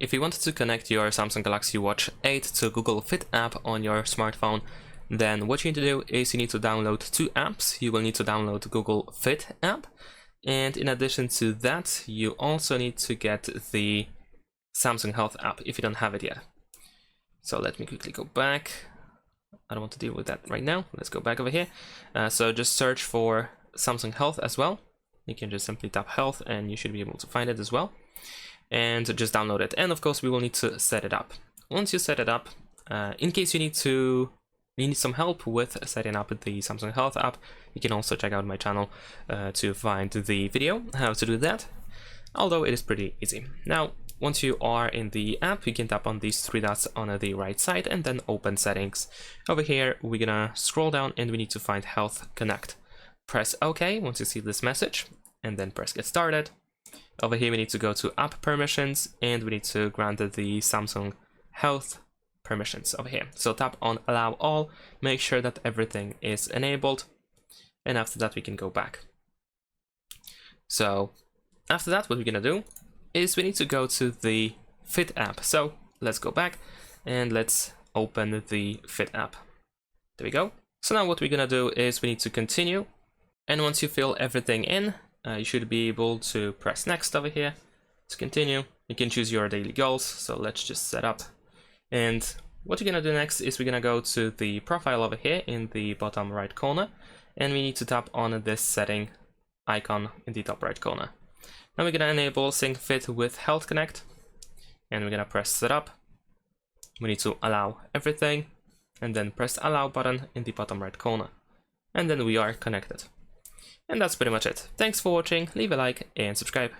if you wanted to connect your Samsung Galaxy Watch 8 to Google Fit app on your smartphone, then what you need to do is you need to download two apps. You will need to download Google Fit app, and in addition to that, you also need to get the Samsung Health app if you don't have it yet. So let me quickly go back. I don't want to deal with that right now. Let's go back over here. So just search for Samsung Health as well. You can just simply tap Health and you should be able to find it as well. And just download it. And of course, we will need to set it up. Once you set it up, in case you need some help with setting up the Samsung Health app, you can also check out my channel to find the video how to do that. Although it is pretty easy. Now, once you are in the app, you can tap on these three dots on the right side and then open settings. Over here, we're gonna scroll down and we need to find Health Connect. Press OK once you see this message and then press Get Started. Over here, we need to go to App Permissions and we need to grant the Samsung Health permissions over here. So tap on Allow All, make sure that everything is enabled, and after that we can go back. So after that, what we're gonna do is we need to go to the Fit app. So let's go back and let's open the Fit app. There we go. So now what we're gonna do is we need to continue, and once you fill everything in, you should be able to press Next over here to continue. You can choose your daily goals, so let's just set up. And what you're gonna do next is we're gonna go to the profile over here in the bottom right corner, and we need to tap on this setting icon in the top right corner. Now we're gonna enable Sync Fit with Health Connect, and we're gonna press Set Up. We need to allow everything, and then press Allow button in the bottom right corner. And then we are connected. And that's pretty much it. Thanks for watching, leave a like and subscribe.